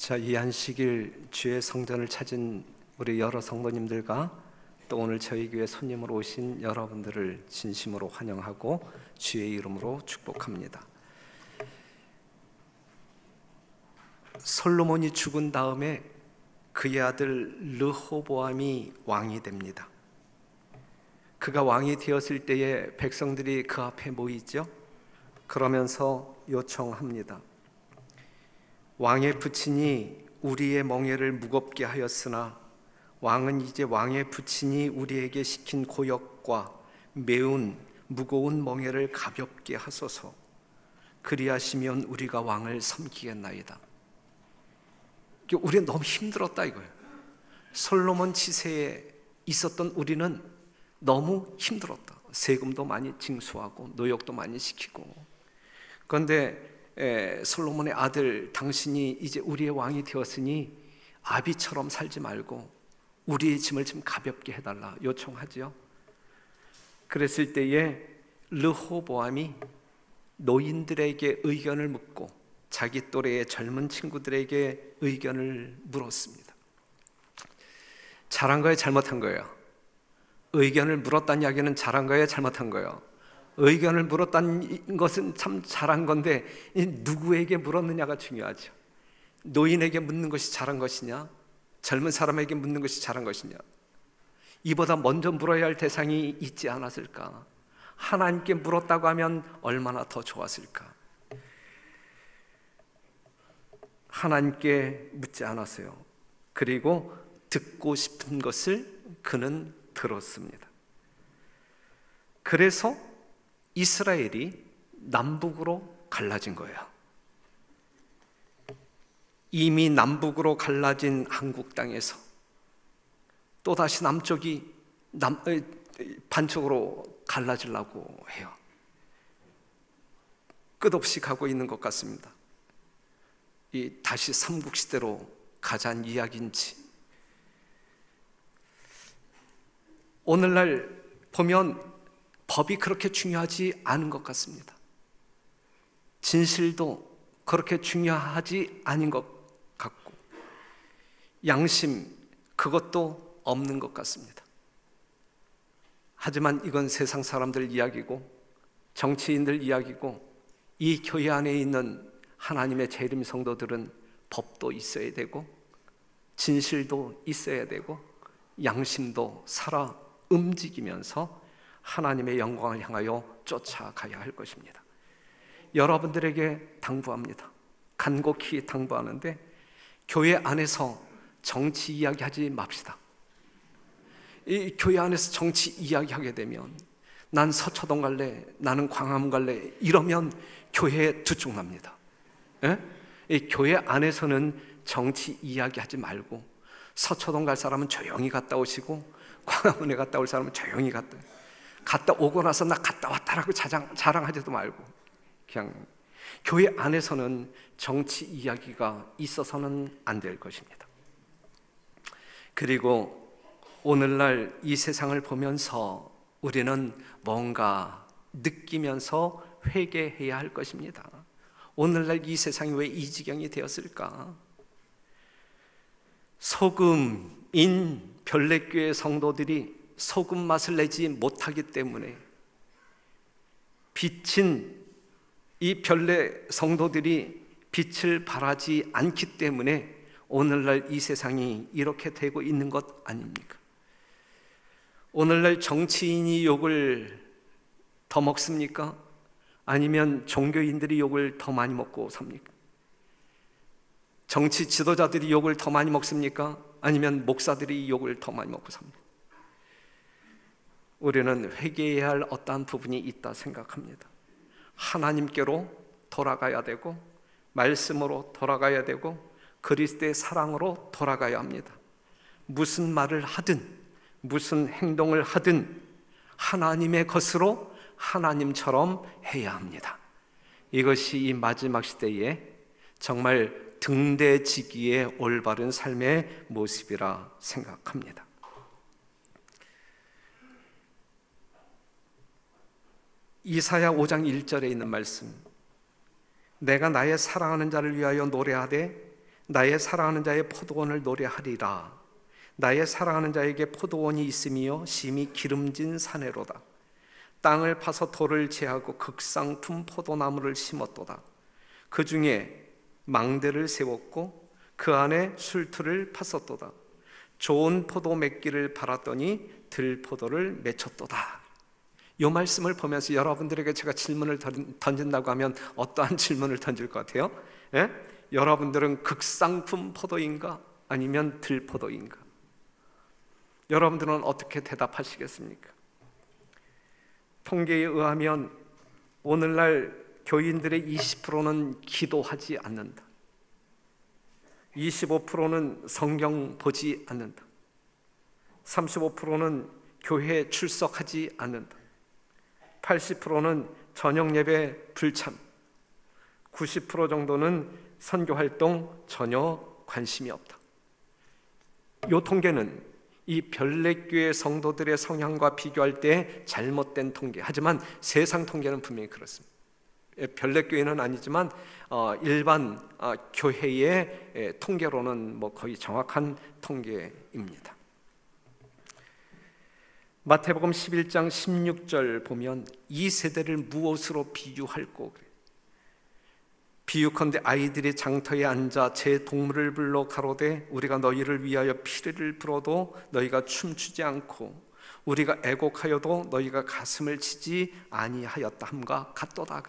자, 이 안식일 주의 성전을 찾은 우리 여러 성도님들과 또 오늘 저희 교회 손님으로 오신 여러분들을 진심으로 환영하고 주의 이름으로 축복합니다. 솔로몬이 죽은 다음에 그의 아들 르호보암이 왕이 됩니다. 그가 왕이 되었을 때에 백성들이 그 앞에 모이죠. 그러면서 요청합니다. 왕의 부친이 우리의 멍에를 무겁게 하였으나 왕은 이제 왕의 부친이 우리에게 시킨 고역과 매운 무거운 멍에를 가볍게 하소서. 그리하시면 우리가 왕을 섬기겠나이다. 우리는 너무 힘들었다 이거예요. 솔로몬 치세에 있었던 우리는 너무 힘들었다. 세금도 많이 징수하고 노역도 많이 시키고. 그런데 솔로몬의 아들, 당신이 이제 우리의 왕이 되었으니 아비처럼 살지 말고 우리의 짐을 좀 가볍게 해달라 요청하죠. 그랬을 때에 르호보암이 노인들에게 의견을 묻고 자기 또래의 젊은 친구들에게 의견을 물었습니다. 잘한 거예요, 잘못한 거예요? 의견을 물었다는 이야기는 잘한 거예요, 잘못한 거예요? 의견을 물었다는 것은 참 잘한 건데 누구에게 물었느냐가 중요하죠. 노인에게 묻는 것이 잘한 것이냐, 젊은 사람에게 묻는 것이 잘한 것이냐. 이보다 먼저 물어야 할 대상이 있지 않았을까? 하나님께 물었다고 하면 얼마나 더 좋았을까? 하나님께 묻지 않았어요. 그리고 듣고 싶은 것을 그는 들었습니다. 그래서 이스라엘이 남북으로 갈라진 거예요. 이미 남북으로 갈라진 한국 땅에서 또다시 남쪽이 반쪽으로 갈라지려고 해요. 끝없이 가고 있는 것 같습니다. 이 다시 삼국시대로 가자는 이야기인지. 오늘날 보면 법이 그렇게 중요하지 않은 것 같습니다. 진실도 그렇게 중요하지 않은 것 같고, 양심 그것도 없는 것 같습니다. 하지만 이건 세상 사람들 이야기고 정치인들 이야기고, 이 교회 안에 있는 하나님의 재림 성도들은 법도 있어야 되고 진실도 있어야 되고 양심도 살아 움직이면서 하나님의 영광을 향하여 쫓아가야 할 것입니다. 여러분들에게 당부합니다. 간곡히 당부하는데, 교회 안에서 정치 이야기하지 맙시다. 이 교회 안에서 정치 이야기하게 되면 난 서초동 갈래, 나는 광화문 갈래 이러면 교회에 두쪽납니다. 이 교회 안에서는 정치 이야기하지 말고 서초동 갈 사람은 조용히 갔다 오시고 광화문에 갔다 올 사람은 조용히 갔다 오고 나서 나 갔다 왔다라고 자랑하지도 말고, 그냥 교회 안에서는 정치 이야기가 있어서는 안 될 것입니다. 그리고 오늘날 이 세상을 보면서 우리는 뭔가 느끼면서 회개해야 할 것입니다. 오늘날 이 세상이 왜 이 지경이 되었을까? 소금인 별내교회 성도들이 소금 맛을 내지 못하기 때문에, 빛인 이 별내 성도들이 빛을 발하지 않기 때문에 오늘날 이 세상이 이렇게 되고 있는 것 아닙니까? 오늘날 정치인이 욕을 더 먹습니까? 아니면 종교인들이 욕을 더 많이 먹고 삽니까? 정치 지도자들이 욕을 더 많이 먹습니까? 아니면 목사들이 욕을 더 많이 먹고 삽니까? 우리는 회개해야 할 어떠한 부분이 있다 생각합니다. 하나님께로 돌아가야 되고 말씀으로 돌아가야 되고 그리스도의 사랑으로 돌아가야 합니다. 무슨 말을 하든 무슨 행동을 하든 하나님의 것으로 하나님처럼 해야 합니다. 이것이 이 마지막 시대에 정말 등대지기의 올바른 삶의 모습이라 생각합니다. 이사야 5장 1절에 있는 말씀, 내가 나의 사랑하는 자를 위하여 노래하되 나의 사랑하는 자의 포도원을 노래하리라. 나의 사랑하는 자에게 포도원이 있으며 심히 기름진 사내로다. 땅을 파서 돌을 제하고 극상품 포도나무를 심었도다. 그 중에 망대를 세웠고 그 안에 술틀을 팠었도다. 좋은 포도 맺기를 팔았더니 들포도를 맺혔도다. 이 말씀을 보면서 여러분들에게 제가 질문을 던진다고 하면 어떠한 질문을 던질 것 같아요? 예? 여러분들은 극상품 포도인가? 아니면 들포도인가? 여러분들은 어떻게 대답하시겠습니까? 통계에 의하면 오늘날 교인들의 20%는 기도하지 않는다. 25%는 성경 보지 않는다. 35%는 교회에 출석하지 않는다. 80%는 저녁 예배 불참, 90% 정도는 선교 활동 전혀 관심이 없다. 이 통계는 이 별내교회 성도들의 성향과 비교할 때 잘못된 통계. 하지만 세상 통계는 분명히 그렇습니다. 별내교회는 아니지만 일반 교회의 통계로는 거의 정확한 통계입니다. 마태복음 11장 16절 보면 이 세대를 무엇으로 비유할꼬? 비유컨대 아이들이 장터에 앉아 제 동물을 불러 가로되 우리가 너희를 위하여 피리를 불어도 너희가 춤추지 않고 우리가 애곡하여도 너희가 가슴을 치지 아니하였다 함과 같도다.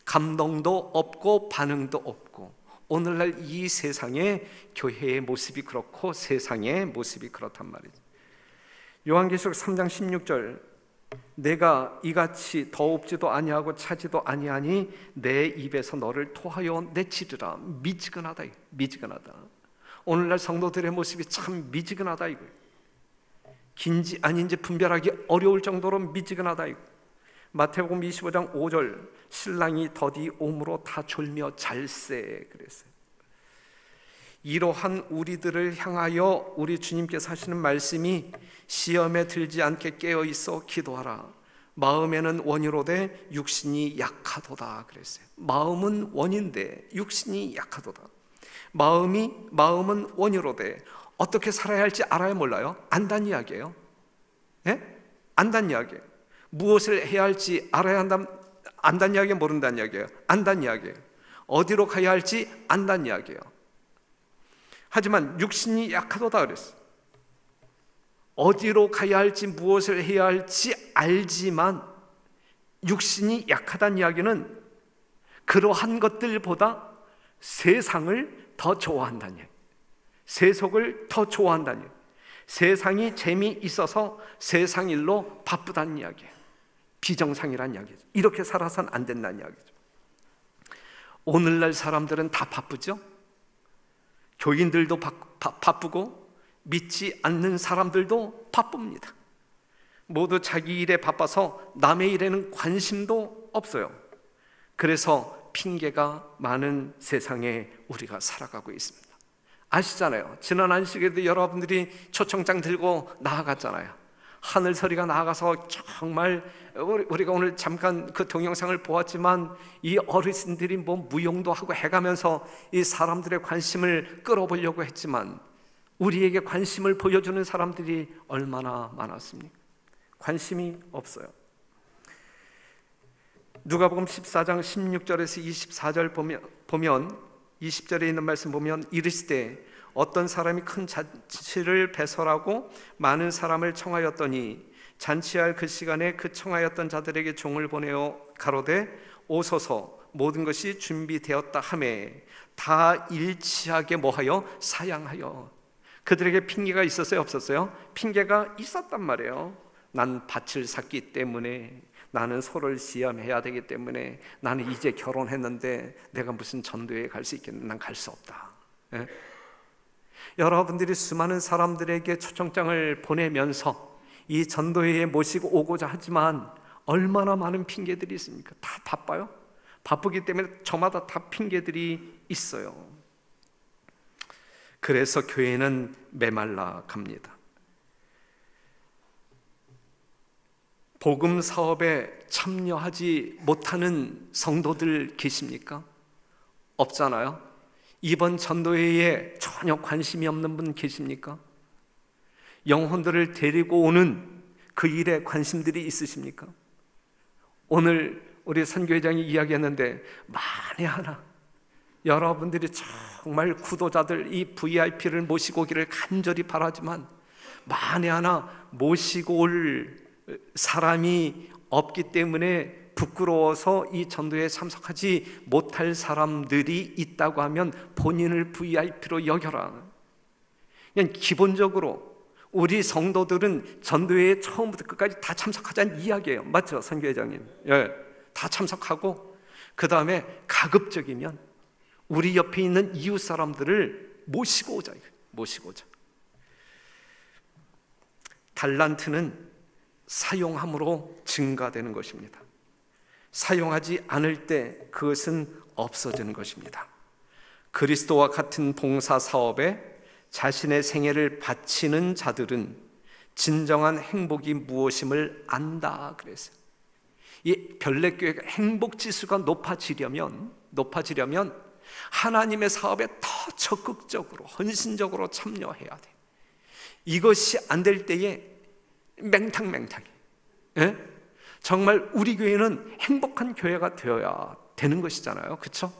감동도 없고 반응도 없고 오늘날 이 세상의 교회의 모습이 그렇고 세상의 모습이 그렇단 말이죠. 요한계시록 3장 16절 내가 이같이 더웁지도 아니하고 차지도 아니하니 내 입에서 너를 토하여 내치리라. 미지근하다. 미지근하다. 오늘날 성도들의 모습이 참 미지근하다 이거. 긴지 아닌지 분별하기 어려울 정도로 미지근하다 이거. 마태복음 25장 5절 신랑이 더디 옴으로 다 졸며 잘세 그랬어요. 이러한 우리들을 향하여 우리 주님께서 하시는 말씀이 시험에 들지 않게 깨어있어 기도하라. 마음에는 원이로되 육신이 약하도다 그랬어요. 마음은 원인데 육신이 약하도다. 마음은 원이로되 어떻게 살아야 할지 알아야 몰라요? 안다는 이야기예요. 예? 안다는 이야기예요. 무엇을 해야 할지 알아야 한다. 안다는 이야기예요? 모른다는 이야기예요? 안다는 이야기예요. 어디로 가야 할지 안다는 이야기예요. 하지만 육신이 약하도다 그랬어요. 어디로 가야 할지 무엇을 해야 할지 알지만 육신이 약하다는 이야기는 그러한 것들보다 세상을 더 좋아한다는 이야기, 세속을 더 좋아한다는 이야기, 세상이 재미있어서 세상 일로 바쁘다는 이야기예요. 비정상이라는 이야기죠. 이렇게 살아서는 안 된다는 이야기죠. 오늘날 사람들은 다 바쁘죠? 교인들도 바쁘고 믿지 않는 사람들도 바쁩니다. 모두 자기 일에 바빠서 남의 일에는 관심도 없어요. 그래서 핑계가 많은 세상에 우리가 살아가고 있습니다. 아시잖아요. 지난 안식에도 여러분들이 초청장 들고 나아갔잖아요. 하늘서리가 나아가서 정말 우리가 오늘 잠깐 그 동영상을 보았지만 이 어르신들이 무용도 하고 해가면서 이 사람들의 관심을 끌어보려고 했지만 우리에게 관심을 보여주는 사람들이 얼마나 많았습니까? 관심이 없어요. 누가복음 14장 16절에서 24절 보면 20절에 있는 말씀 보면 이르시되 어떤 사람이 큰 잔치를 배설하고 많은 사람을 청하였더니 잔치할 그 시간에 그 청하였던 자들에게 종을 보내어 가로되 오소서 모든 것이 준비되었다 하매 다 일치하게 뭐하여 사양하여. 그들에게 핑계가 있었어요? 없었어요? 핑계가 있었단 말이에요. 난 밭을 샀기 때문에, 나는 소를 시험해야 되기 때문에, 나는 이제 결혼했는데 내가 무슨 전도회에 갈 수 있겠나? 난 갈 수 없다. 예? 여러분들이 수많은 사람들에게 초청장을 보내면서 이 전도회에 모시고 오고자 하지만 얼마나 많은 핑계들이 있습니까? 다 바빠요. 바쁘기 때문에 저마다 다 핑계들이 있어요. 그래서 교회는 메말라 갑니다. 복음 사업에 참여하지 못하는 성도들 계십니까? 없잖아요. 이번 전도회에 전혀 관심이 없는 분 계십니까? 영혼들을 데리고 오는 그 일에 관심들이 있으십니까? 오늘 우리 선교회장이 이야기했는데 만에 하나 여러분들이 정말 구도자들 이 VIP를 모시고 오기를 간절히 바라지만 만에 하나 모시고 올 사람이 없기 때문에 부끄러워서 이 전도에 참석하지 못할 사람들이 있다고 하면 본인을 VIP로 여겨라. 그냥 기본적으로 우리 성도들은 전도회에 처음부터 끝까지 다 참석하자는 이야기예요. 맞죠, 선교회장님? 예, 다 참석하고 그 다음에 가급적이면 우리 옆에 있는 이웃 사람들을 모시고 오자. 모시고 오자. 달란트는 사용함으로 증가되는 것입니다. 사용하지 않을 때 그것은 없어지는 것입니다. 그리스도와 같은 봉사 사업에 자신의 생애를 바치는 자들은 진정한 행복이 무엇임을 안다 그랬어요. 이 별내교회가 행복 지수가 높아지려면 하나님의 사업에 더 적극적으로 헌신적으로 참여해야 돼. 이것이 안 될 때에 맹탕맹탕해. 예? 정말 우리 교회는 행복한 교회가 되어야 되는 것이잖아요. 그렇죠?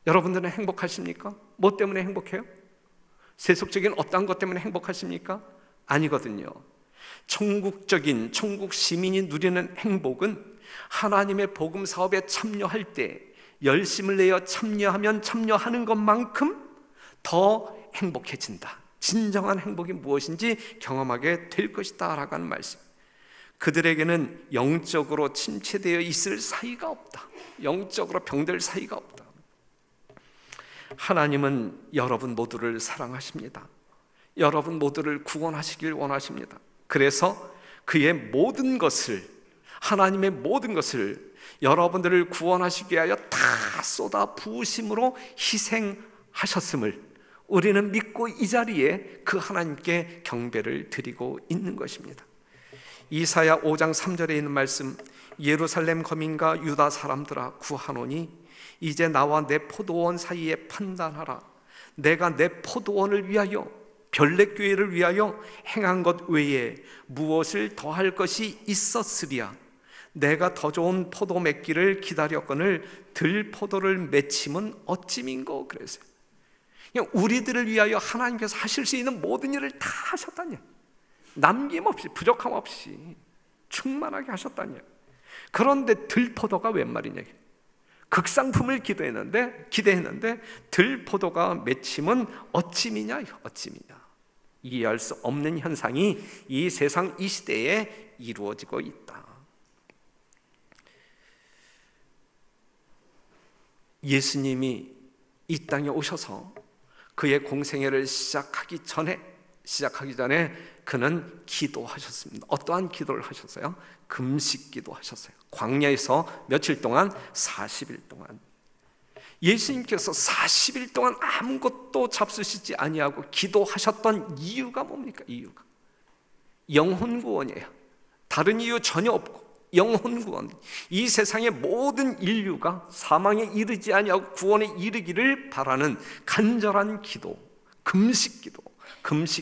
여러분들은 행복하십니까? 뭐 때문에 행복해요? 세속적인 어떤 것 때문에 행복하십니까? 아니거든요. 천국적인 천국 시민이 누리는 행복은 하나님의 복음 사업에 참여할 때 열심을 내어 참여하면 참여하는 것만큼 더 행복해진다. 진정한 행복이 무엇인지 경험하게 될 것이다 라고 하는 말씀. 그들에게는 영적으로 침체되어 있을 사이가 없다. 영적으로 병들 사이가 없다. 하나님은 여러분 모두를 사랑하십니다. 여러분 모두를 구원하시길 원하십니다. 그래서 그의 모든 것을, 하나님의 모든 것을 여러분들을 구원하시기 위하여 다 쏟아 부으심으로 희생하셨음을 우리는 믿고 이 자리에 그 하나님께 경배를 드리고 있는 것입니다. 이사야 5장 3절에 있는 말씀, 예루살렘 거민과 유다 사람들아 구하노니 이제 나와 내 포도원 사이에 판단하라. 내가 내 포도원을 위하여 별내교회를 위하여 행한 것 외에 무엇을 더할 것이 있었으리야. 내가 더 좋은 포도 맺기를 기다렸거늘 들포도를 맺힘은 어찌민고. 그랬어요. 그냥 우리들을 위하여 하나님께서 하실 수 있는 모든 일을 다 하셨다니, 남김없이 부족함 없이 충만하게 하셨다니. 그런데 들포도가 웬 말이냐. 극상품을 기대했는데 들포도가 맺힘은 어찌미냐. 이해할 수 없는 현상이 이 세상 이 시대에 이루어지고 있다. 예수님이 이 땅에 오셔서 그의 공생애를 시작하기 전에 그는 기도하셨습니다. 어떠한 기도를 하셨어요? 금식 기도하셨어요. 광야에서 며칠 동안? 40일 동안. 예수님께서 40일 동안 아무것도 잡수시지 아니하고 기도하셨던 이유가 뭡니까? 이유가 영혼 구원이에요. 다른 이유 전혀 없고 영혼 구원. 이 세상의 모든 인류가 사망에 이르지 아니하고 구원에 이르기를 바라는 간절한 기도, 금식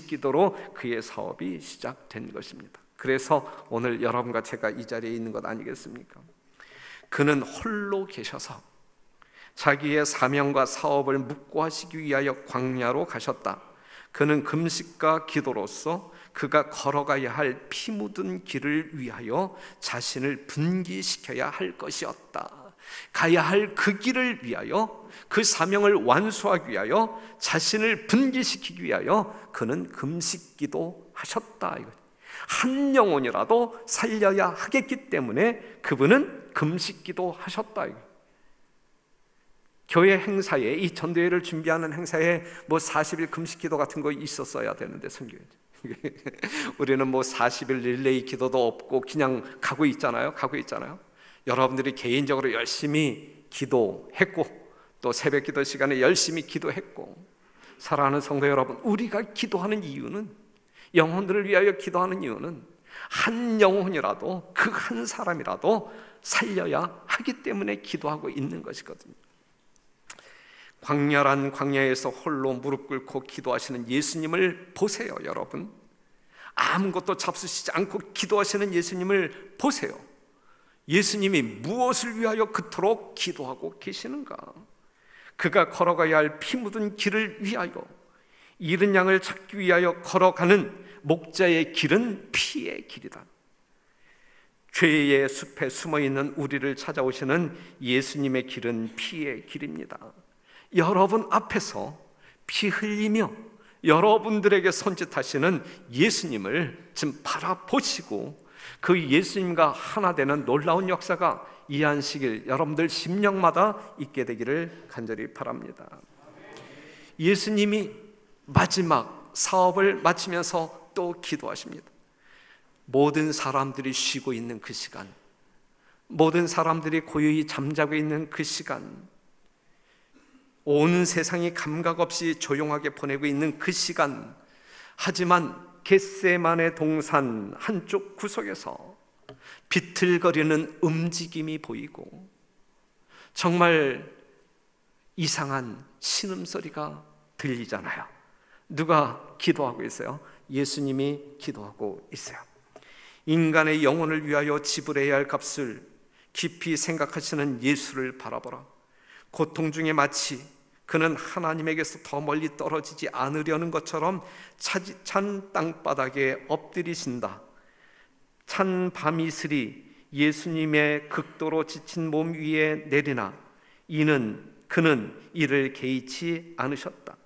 기도로 그의 사업이 시작된 것입니다. 그래서 오늘 여러분과 제가 이 자리에 있는 것 아니겠습니까? 그는 홀로 계셔서 자기의 사명과 사업을 묵고하시기 위하여 광야로 가셨다. 그는 금식과 기도로서 그가 걸어가야 할 피 묻은 길을 위하여 자신을 분기시켜야 할 것이었다. 가야 할 그 길을 위하여, 그 사명을 완수하기 위하여, 자신을 분기시키기 위하여 그는 금식기도 하셨다. 한 영혼이라도 살려야 하겠기 때문에 그분은 금식기도 하셨다. 교회 행사에, 이 전도회를 준비하는 행사에 뭐 40일 금식기도 같은 거 있었어야 되는데, 선교회 우리는 뭐 40일 릴레이 기도도 없고 그냥 가고 있잖아요. 여러분들이 개인적으로 열심히 기도했고 또 새벽 기도 시간에 열심히 기도했고, 사랑하는 성도 여러분, 우리가 기도하는 이유는, 영혼들을 위하여 기도하는 이유는 한 영혼이라도, 그 한 사람이라도 살려야 하기 때문에 기도하고 있는 것이거든요. 광야란 광야에서 홀로 무릎 꿇고 기도하시는 예수님을 보세요. 여러분, 아무것도 잡수시지 않고 기도하시는 예수님을 보세요. 예수님이 무엇을 위하여 그토록 기도하고 계시는가? 그가 걸어가야 할 피 묻은 길을 위하여, 잃은 양을 찾기 위하여 걸어가는 목자의 길은 피의 길이다. 죄의 숲에 숨어있는 우리를 찾아오시는 예수님의 길은 피의 길입니다. 여러분 앞에서 피 흘리며 여러분들에게 손짓하시는 예수님을 지금 바라보시고 그 예수님과 하나 되는 놀라운 역사가 이 안식일 여러분들 심령마다 있게 되기를 간절히 바랍니다. 예수님이 마지막 사업을 마치면서 또 기도하십니다. 모든 사람들이 쉬고 있는 그 시간, 모든 사람들이 고요히 잠자고 있는 그 시간, 온 세상이 감각 없이 조용하게 보내고 있는 그 시간, 하지만 겟세마네 동산 한쪽 구석에서 비틀거리는 움직임이 보이고 정말 이상한 신음소리가 들리잖아요. 누가 기도하고 있어요? 예수님이 기도하고 있어요. 인간의 영혼을 위하여 지불해야 할 값을 깊이 생각하시는 예수를 바라보라. 고통 중에 마치 그는 하나님에게서 더 멀리 떨어지지 않으려는 것처럼 찬 땅바닥에 엎드리신다. 찬 밤이슬이 예수님의 극도로 지친 몸 위에 내리나 그는 이를 개의치 않으셨다.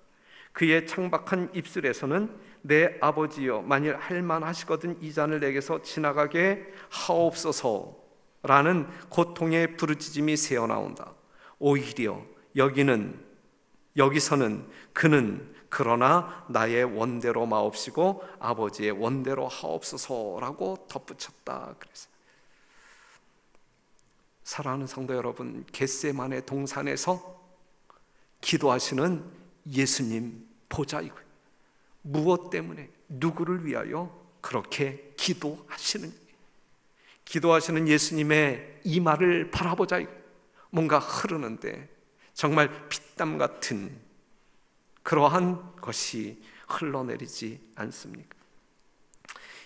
그의 창박한 입술에서는 내 아버지여, 만일 할만하시거든 이 잔을 내게서 지나가게 하옵소서라는 고통의 부르짖음이 새어나온다. 오히려 여기서는 그는 그러나 나의 원대로 마옵시고 아버지의 원대로 하옵소서라고 덧붙였다. 그래서 사랑하는 성도 여러분, 겟세마네 동산에서 기도하시는 예수님 보자이고, 무엇 때문에 누구를 위하여 그렇게 기도하시는 예수님의 이마를 바라보자이고, 뭔가 흐르는데 정말 피땀 같은 그러한 것이 흘러내리지 않습니까?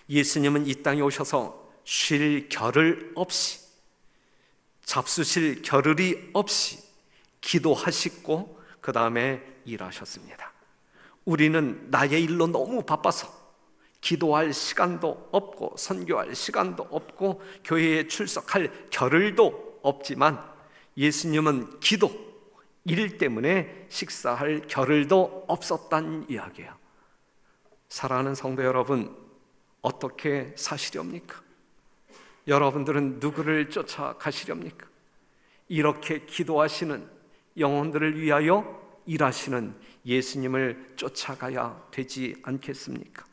예수님은 이 땅에 오셔서 쉴 겨를 없이, 잡수실 겨를이 없이 기도하시고 그 다음에 일하셨습니다. 우리는 나의 일로 너무 바빠서 기도할 시간도 없고 선교할 시간도 없고 교회에 출석할 겨를도 없지만 예수님은 기도, 일 때문에 식사할 겨를도 없었단 이야기예요. 사랑하는 성도 여러분, 어떻게 사시렵니까? 여러분들은 누구를 쫓아가시렵니까? 이렇게 기도하시는, 영혼들을 위하여 일하시는 예수님을 쫓아가야 되지 않겠습니까?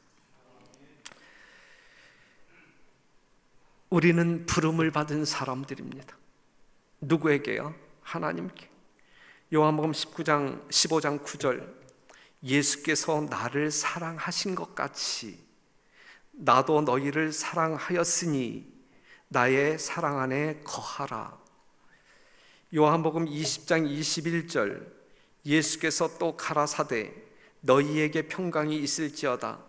우리는 부름을 받은 사람들입니다. 누구에게요? 하나님께. 요한복음 15장 9절, 예수께서 나를 사랑하신 것 같이 나도 너희를 사랑하였으니 나의 사랑 안에 거하라. 요한복음 20장 21절, 예수께서 또 가라사대 너희에게 평강이 있을지어다.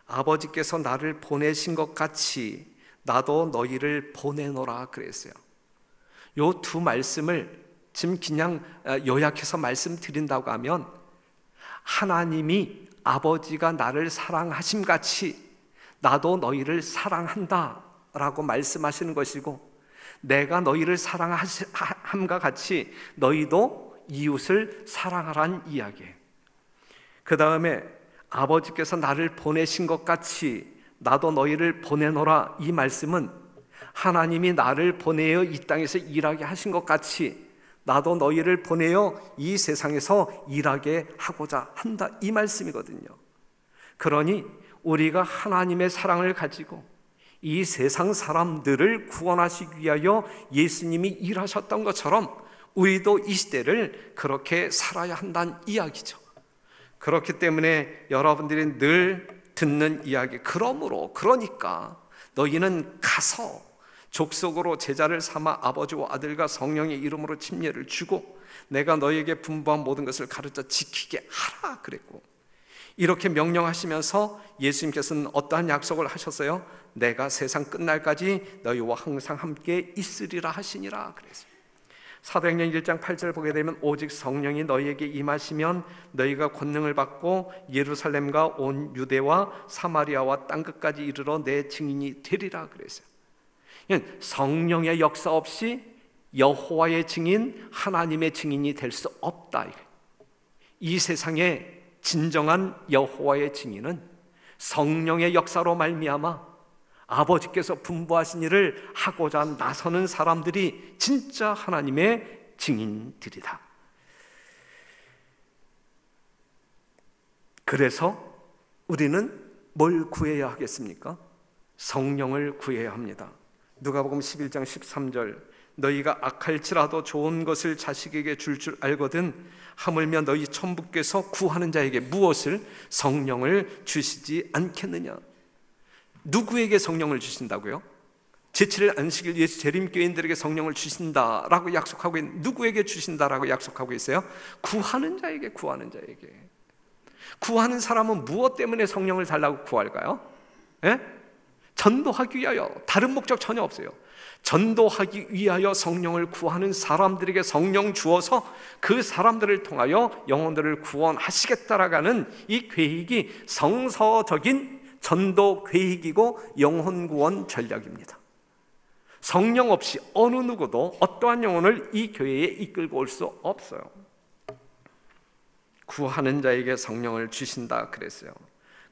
아버지께서 나를 보내신 것 같이 나도 너희를 보내노라 그랬어요. 요 두 말씀을 지금 그냥 요약해서 말씀드린다고 하면, 하나님이 아버지가 나를 사랑하심 같이 나도 너희를 사랑한다 라고 말씀하시는 것이고, 내가 너희를 사랑함과 같이 너희도 이웃을 사랑하라는 이야기예요. 그 다음에 아버지께서 나를 보내신 것 같이 나도 너희를 보내노라, 이 말씀은 하나님이 나를 보내어 이 땅에서 일하게 하신 것 같이 나도 너희를 보내어 이 세상에서 일하게 하고자 한다, 이 말씀이거든요. 그러니 우리가 하나님의 사랑을 가지고 이 세상 사람들을 구원하시기 위하여 예수님이 일하셨던 것처럼 우리도 이 시대를 그렇게 살아야 한다는 이야기죠. 그렇기 때문에 여러분들이 늘 듣는 이야기, 그러니까 너희는 가서 족속으로 제자를 삼아 아버지와 아들과 성령의 이름으로 침례를 주고 내가 너에게 분부한 모든 것을 가르쳐 지키게 하라 그랬고, 이렇게 명령하시면서 예수님께서는 어떠한 약속을 하셨어요? 내가 세상 끝날까지 너희와 항상 함께 있으리라 하시니라 그랬어요. 사도행전 1장 8절 보게 되면 오직 성령이 너희에게 임하시면 너희가 권능을 받고 예루살렘과 온 유대와 사마리아와 땅끝까지 이르러 내 증인이 되리라 그랬어요. 성령의 역사 없이 여호와의 증인, 하나님의 증인이 될 수 없다. 이 세상에 진정한 여호와의 증인은 성령의 역사로 말미암아 아버지께서 분부하신 일을 하고자 나서는 사람들이 진짜 하나님의 증인들이다. 그래서 우리는 뭘 구해야 하겠습니까? 성령을 구해야 합니다. 누가복음 11장 13절, 너희가 악할지라도 좋은 것을 자식에게 줄 알거든 하물며 너희 천부께서 구하는 자에게 무엇을? 성령을 주시지 않겠느냐. 누구에게 성령을 주신다고요? 제7일 안식일 예수 재림교인들에게 성령을 주신다라고 약속하고 있는, 누구에게 주신다라고 약속하고 있어요? 구하는 자에게. 구하는 사람은 무엇 때문에 성령을 달라고 구할까요? 예? 전도하기 위하여. 다른 목적 전혀 없어요. 전도하기 위하여 성령을 구하는 사람들에게 성령 주어서 그 사람들을 통하여 영혼들을 구원하시겠다라는 이 계획이 성서적인 전도 계획이고 영혼 구원 전략입니다. 성령 없이 어느 누구도 어떠한 영혼을 이 교회에 이끌고 올 수 없어요. 구하는 자에게 성령을 주신다 그랬어요.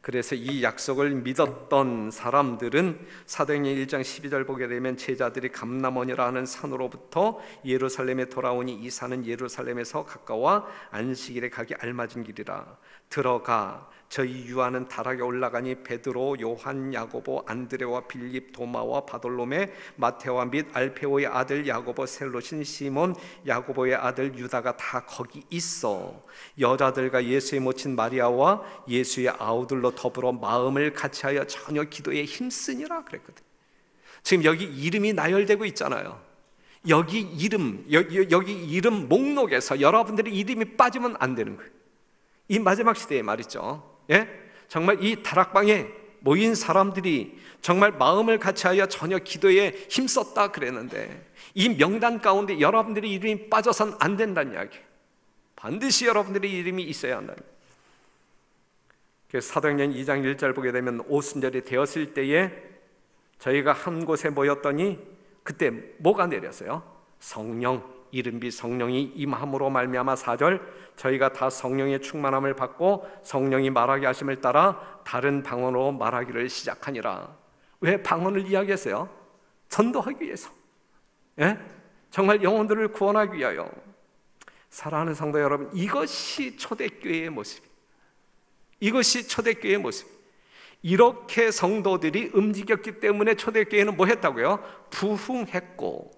그래서 이 약속을 믿었던 사람들은 사도행전 1장 12절 보게 되면 제자들이 감람원이라 하는 산으로부터 예루살렘에 돌아오니 이 산은 예루살렘에서 가까워 안식일에 가기 알맞은 길이라. 들어가 저희 유하는 다락에 올라가니 베드로, 요한, 야고보, 안드레와 빌립, 도마와 바돌로메, 마테오와 및 알페오의 아들 야고보, 셀롯인 시몬, 야고보의 아들 유다가 다 거기 있어. 여자들과 예수의 모친 마리아와 예수의 아우들로 더불어 마음을 같이하여 전혀 기도에 힘쓰니라 그랬거든. 지금 여기 이름이 나열되고 있잖아요. 여기 이름 목록에서 여러분들의 이름이 빠지면 안 되는 거예요. 이 마지막 시대에 말이죠. 예? 정말 이 다락방에 모인 사람들이 정말 마음을 같이하여 전혀 기도에 힘썼다 그랬는데, 이 명단 가운데 여러분들의 이름이 빠져선 안 된다는 이야기. 반드시 여러분들의 이름이 있어야 한다는. 그래서 사도행전 2장 1절 보게 되면 오순절이 되었을 때에 저희가 한 곳에 모였더니 그때 뭐가 내렸어요? 성령, 이른비 성령이 임함으로 말미암아 4절, 저희가 다 성령의 충만함을 받고 성령이 말하게 하심을 따라 다른 방언으로 말하기를 시작하니라. 왜 방언을 이야기했어요? 전도하기 위해서. 예? 정말 영혼들을 구원하기 위하여. 사랑하는 성도 여러분, 이것이 초대교회의 모습. 이것이 초대교회의 모습. 이렇게 성도들이 움직였기 때문에 초대교회는 뭐 했다고요? 부흥했고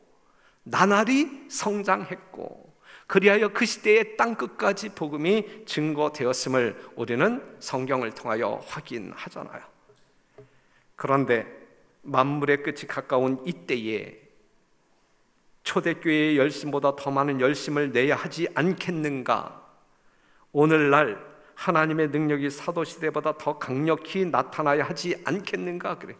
나날이 성장했고, 그리하여 그 시대의 땅끝까지 복음이 증거되었음을 우리는 성경을 통하여 확인하잖아요. 그런데 만물의 끝이 가까운 이때에 초대교회의 열심보다 더 많은 열심을 내야 하지 않겠는가? 오늘날 하나님의 능력이 사도시대보다 더 강력히 나타나야 하지 않겠는가? 그래.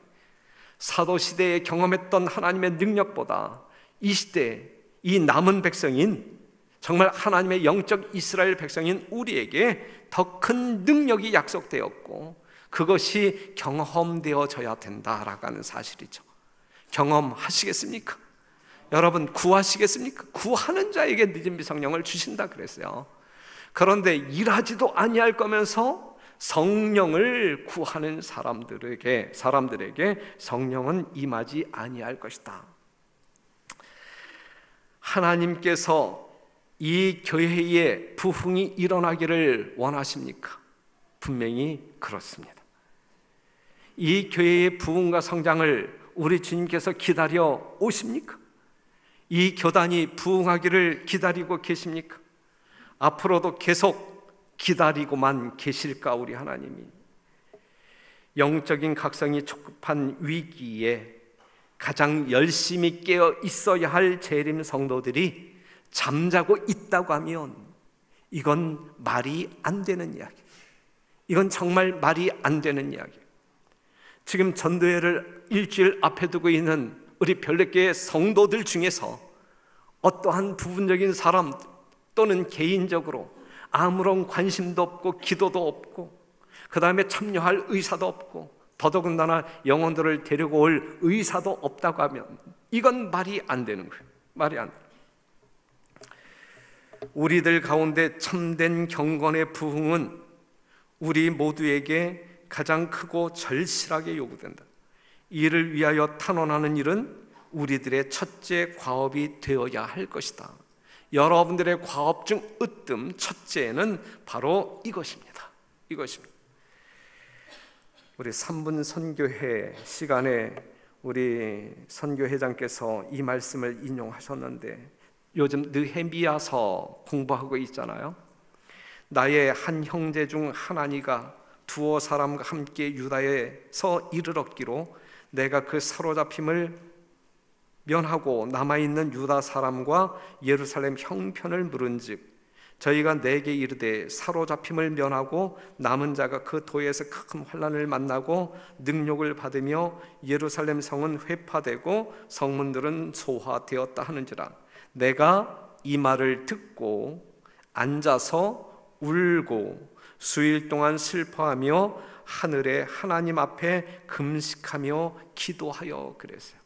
사도시대에 경험했던 하나님의 능력보다 이 시대, 이 남은 백성인, 정말 하나님의 영적 이스라엘 백성인 우리에게 더 큰 능력이 약속되었고 그것이 경험되어져야 된다라고 하는 사실이죠. 경험하시겠습니까? 여러분 구하시겠습니까? 구하는 자에게 늦은 성령을 주신다 그랬어요. 그런데 일하지도 아니할 거면서 성령을 구하는 사람들에게 성령은 임하지 아니할 것이다. 하나님께서 이 교회에 부흥이 일어나기를 원하십니까? 분명히 그렇습니다. 이 교회의 부흥과 성장을 우리 주님께서 기다려 오십니까? 이 교단이 부흥하기를 기다리고 계십니까? 앞으로도 계속 기다리고만 계실까 우리 하나님이? 영적인 각성이 촉급한 위기에 가장 열심히 깨어 있어야 할 재림 성도들이 잠자고 있다고 하면 이건 말이 안 되는 이야기. 이건 정말 말이 안 되는 이야기. 지금 전도회를 일주일 앞에 두고 있는 우리 별내교회 성도들 중에서 어떠한 부분적인 사람 또는 개인적으로 아무런 관심도 없고 기도도 없고 그 다음에 참여할 의사도 없고 더더군다나 영혼들을 데리고 올 의사도 없다고 하면 이건 말이 안 되는 거예요. 말이 안 돼요. 우리들 가운데 참된 경건의 부흥은 우리 모두에게 가장 크고 절실하게 요구된다. 이를 위하여 탄원하는 일은 우리들의 첫째 과업이 되어야 할 것이다. 여러분들의 과업 중 으뜸 첫째는 바로 이것입니다. 이것입니다. 우리 3분 선교회 시간에 우리 선교회장께서 이 말씀을 인용하셨는데 요즘 느헤미야서 공부하고 있잖아요. 나의 한 형제 중 하나니가 두어 사람과 함께 유다에서 이르렀기로 내가 그 사로잡힘을 면하고 남아있는 유다 사람과 예루살렘 형편을 물은즉 저희가 내게 이르되 사로잡힘을 면하고 남은 자가 그 도에서 큰 환난을 만나고 능욕을 받으며 예루살렘 성은 회파되고 성문들은 소화되었다 하는지라 내가 이 말을 듣고 앉아서 울고 수일 동안 슬퍼하며 하늘의 하나님 앞에 금식하며 기도하여 그랬어요.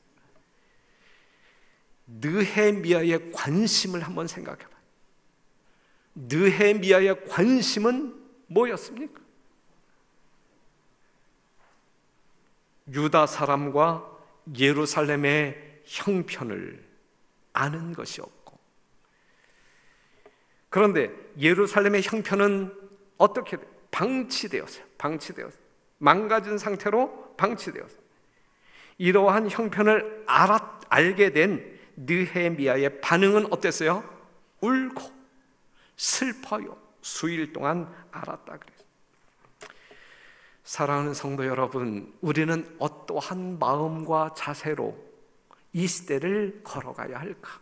느헤미야의 관심을 한번 생각해 봐요. 느헤미야의 관심은 뭐였습니까? 유다 사람과 예루살렘의 형편을 아는 것이었고, 그런데 예루살렘의 형편은 어떻게 방치되었어요. 망가진 상태로 방치되었어요. 이러한 형편을 알게 된 느헤미야의 반응은 어땠어요? 울고 슬퍼요. 수일 동안 알았다 그랬어요. 사랑하는 성도 여러분, 우리는 어떠한 마음과 자세로 이 시대를 걸어가야 할까?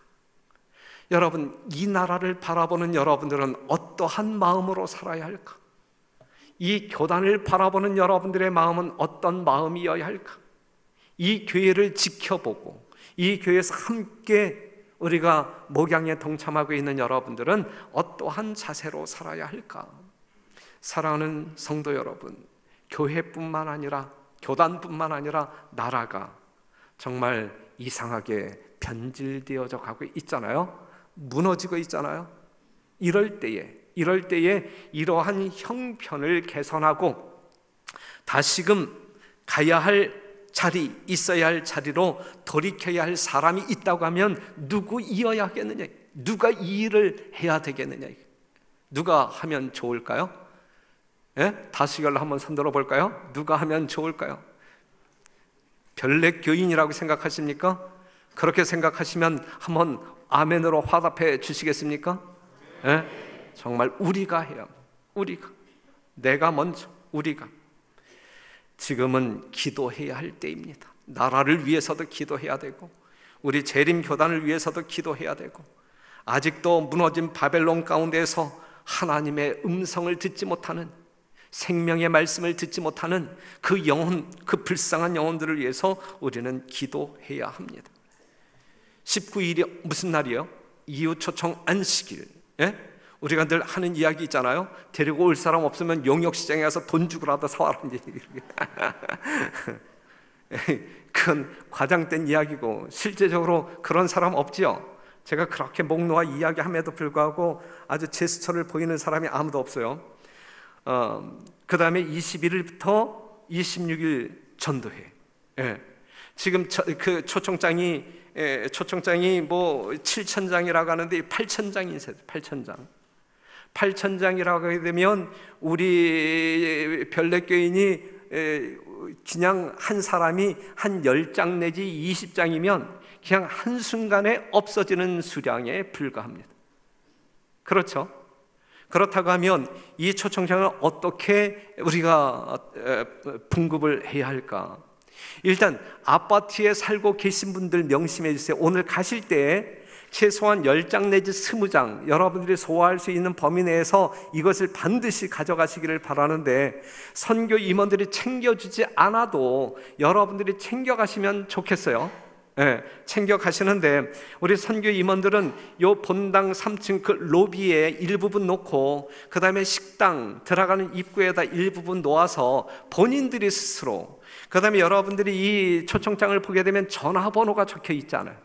여러분, 이 나라를 바라보는 여러분들은 어떠한 마음으로 살아야 할까? 이 교단을 바라보는 여러분들의 마음은 어떤 마음이어야 할까? 이 교회를 지켜보고 이 교회에서 함께 우리가 목양에 동참하고 있는 여러분들은 어떠한 자세로 살아야 할까? 사랑하는 성도 여러분, 교회뿐만 아니라 교단뿐만 아니라 나라가 정말 이상하게 변질되어져 가고 있잖아요. 무너지고 있잖아요. 이럴 때에 이러한 형편을 개선하고 다시금 가야 할 자리, 있어야 할 자리로 돌이켜야 할 사람이 있다고 하면 누구이어야 하겠느냐? 누가 이 일을 해야 되겠느냐? 누가 하면 좋을까요? 예? 다시결로 한번 손들어 볼까요? 누가 하면 좋을까요? 별내 교인이라고 생각하십니까? 그렇게 생각하시면 한번 아멘으로 화답해 주시겠습니까? 예? 정말 우리가 해야 합니다. 우리가, 내가 먼저, 우리가 지금은 기도해야 할 때입니다. 나라를 위해서도 기도해야 되고 우리 재림 교단을 위해서도 기도해야 되고 아직도 무너진 바벨론 가운데서 하나님의 음성을 듣지 못하는, 생명의 말씀을 듣지 못하는 그 영혼, 그 불쌍한 영혼들을 위해서 우리는 기도해야 합니다. 19일이 무슨 날이에요? 이웃 초청 안식일. 예? 우리가 늘 하는 이야기 있잖아요. 데리고 올 사람 없으면 용역시장에 가서 돈 주고라도 사와라. 그건 과장된 이야기고 실제적으로 그런 사람 없지요. 제가 그렇게 목 놓아 이야기함에도 불구하고 아주 제스처를 보이는 사람이 아무도 없어요. 그 다음에 21일부터 26일 전도회. 예. 지금 그 초청장이 뭐 7,000장이라고 하는데 8,000장이 있어요. 8,000장이라고 하게 되면 우리 별내교인이 그냥 한 사람이 한 10장 내지 20장이면 그냥 한순간에 없어지는 수량에 불과합니다. 그렇죠? 그렇다고 하면 이 초청장을 어떻게 우리가 분급을 해야 할까? 일단 아파트에 살고 계신 분들 명심해 주세요. 오늘 가실 때 최소한 10장 내지 20장 여러분들이 소화할 수 있는 범위 내에서 이것을 반드시 가져가시기를 바라는데, 선교 임원들이 챙겨주지 않아도 여러분들이 챙겨가시면 좋겠어요. 네, 챙겨가시는데 우리 선교 임원들은 요 본당 3층 그 로비에 일부분 놓고 그 다음에 식당 들어가는 입구에다 일부분 놓아서 본인들이 스스로, 그 다음에 여러분들이 이 초청장을 보게 되면 전화번호가 적혀 있잖아요.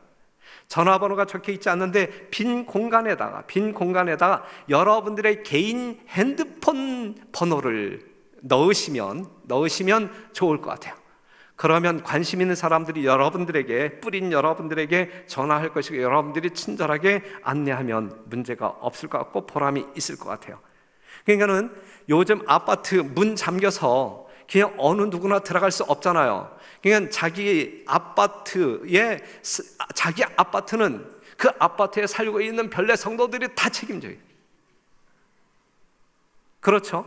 전화번호가 적혀 있지 않는데 빈 공간에다가 여러분들의 개인 핸드폰 번호를 넣으시면 좋을 것 같아요. 그러면 관심 있는 사람들이 뿌린 여러분들에게 전화할 것이고 여러분들이 친절하게 안내하면 문제가 없을 것 같고 보람이 있을 것 같아요. 그러니까는 요즘 아파트 문 잠겨서 그냥 어느 누구나 들어갈 수 없잖아요. 그러니까 자기 아파트는 그 아파트에 살고 있는 별내 성도들이 다 책임져요. 그렇죠?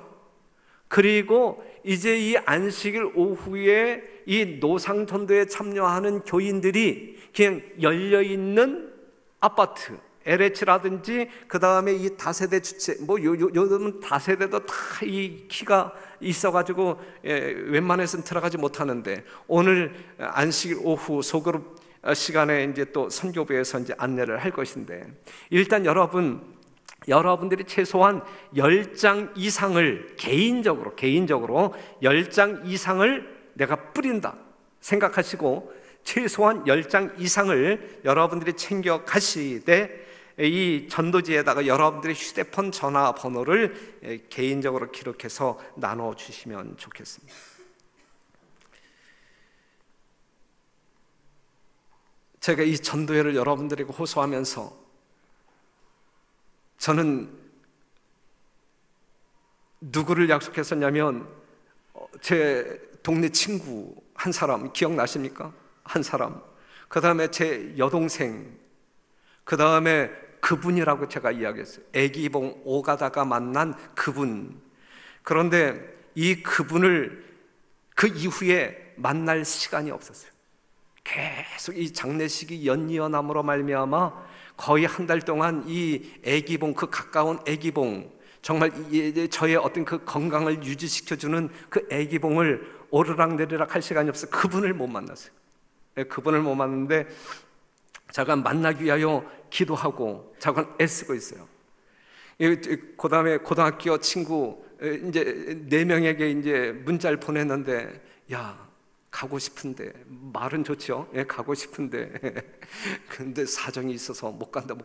그리고 이제 이 안식일 오후에 이 노상전도에 참여하는 교인들이 그냥 열려있는 아파트, LH라든지 그 다음에 이 다세대 주체, 요즘은 다세대도 다 이 키가 있어가지고 웬만해서는 들어가지 못하는데, 오늘 안식일 오후 소그룹 시간에 이제 또 선교부에서 이제 안내를 할 것인데, 일단 여러분들이 최소한 10장 이상을 개인적으로 10장 이상을 내가 뿌린다 생각하시고 최소한 10장 이상을 여러분들이 챙겨 가시되, 이 전도지에다가 여러분들의 휴대폰 전화번호를 개인적으로 기록해서 나눠주시면 좋겠습니다. 제가 이 전도회를 여러분들에게 호소하면서 저는 누구를 약속했었냐면 제 동네 친구 한 사람 기억나십니까? 한 사람, 그 다음에 제 여동생, 그 다음에 그분이라고 제가 이야기했어요. 애기봉 오가다가 만난 그분. 그런데 이 그분을 그 이후에 만날 시간이 없었어요. 계속 이 장례식이 연이어남으로 말미암아 거의 한 달 동안 이 애기봉, 그 가까운 애기봉, 정말 저의 어떤 그 건강을 유지시켜주는 그 애기봉을 오르락내리락 할 시간이 없어요. 그분을 못 만났어요. 그분을 못 만났는데 잠깐 만나기 위하여 기도하고 잠깐 애쓰고 있어요. 그 다음에 고등학교 친구 이제 4명에게 이제 문자를 보냈는데, 야, 가고 싶은데, 말은 좋죠. 가고 싶은데 근데 사정이 있어서 못 간다.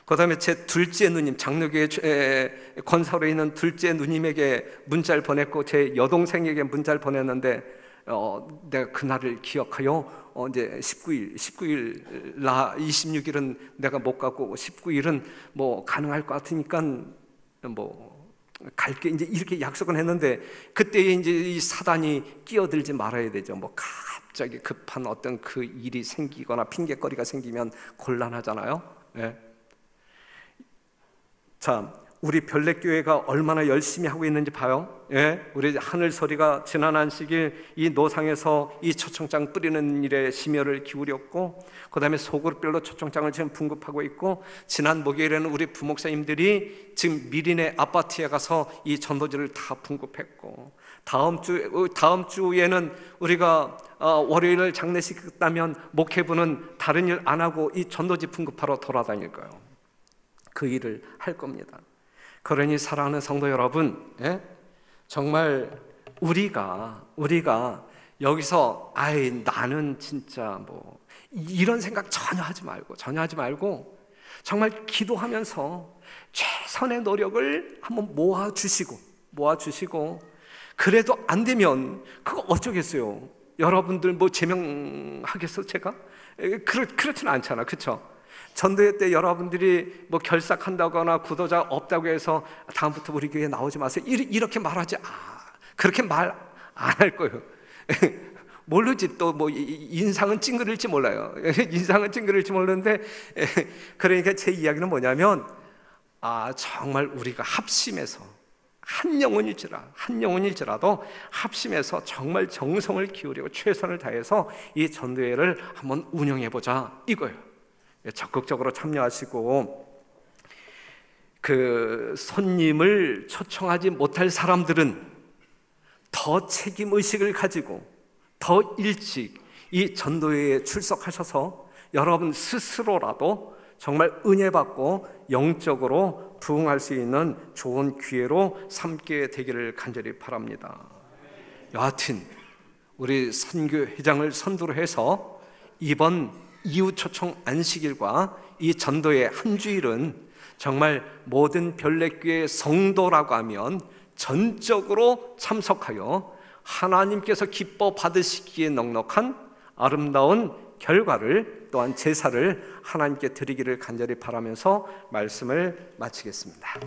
그 다음에 제 둘째 누님, 장로교회 건설에 있는 둘째 누님에게 문자를 보냈고 제 여동생에게 문자를 보냈는데, 내가 그날을 기억하여 이제 19일 나 26일은 내가 못 가고 19일은 뭐 가능할 것 같으니까 뭐 갈게, 이제 이렇게 약속은 했는데, 그때 이제 이 사단이 끼어들지 말아야 되죠. 뭐 갑자기 급한 어떤 그 일이 생기거나 핑계거리가 생기면 곤란하잖아요. 네. 자, 우리 별내교회가 얼마나 열심히 하고 있는지 봐요. 우리 하늘소리가 지난 안식일 이 노상에서 이 초청장 뿌리는 일에 심혈을 기울였고, 그 다음에 소그룹별로 초청장을 지금 분급하고 있고, 지난 목요일에는 우리 부목사님들이 지금 미린의 아파트에 가서 이 전도지를 다 분급했고, 다음 주에는 우리가 월요일 장례식 끝나면 목회부는 다른 일 안 하고 이 전도지 분급하러 돌아다닐 거예요. 그 일을 할 겁니다. 그러니 사랑하는 성도 여러분, 정말 우리가 여기서 나는 진짜 뭐 이런 생각 전혀 하지 말고 정말 기도하면서 최선의 노력을 한번 모아주시고 그래도 안 되면 그거 어쩌겠어요. 여러분들 뭐 제명하겠어 제가? 그렇지는 않잖아, 그렇죠? 전도회 때 여러분들이 뭐 결삭한다거나 구도자 없다고 해서 다음부터 우리 교회에 나오지 마세요 이렇게 말하지, 그렇게 말 안 할 거예요. 모르지, 또 뭐 인상은 찡그릴지 몰라요. 인상은 찡그릴지 모르는데, 그러니까 제 이야기는 뭐냐면 정말 우리가 합심해서 한 영혼일지라도 합심해서 정말 정성을 기울이고 최선을 다해서 이 전도회를 한번 운영해보자 이거예요. 적극적으로 참여하시고, 그 손님을 초청하지 못할 사람들은 더 책임의식을 가지고 더 일찍 이 전도회에 출석하셔서 여러분 스스로라도 정말 은혜 받고 영적으로 부흥할 수 있는 좋은 기회로 삼게 되기를 간절히 바랍니다. 여하튼 우리 선교회장을 선두로 해서 이번 이웃 초청 안식일과 이 전도의 한 주일은 정말 모든 별내교회 성도라고 하면 전적으로 참석하여 하나님께서 기뻐 받으시기에 넉넉한 아름다운 결과를, 또한 제사를 하나님께 드리기를 간절히 바라면서 말씀을 마치겠습니다.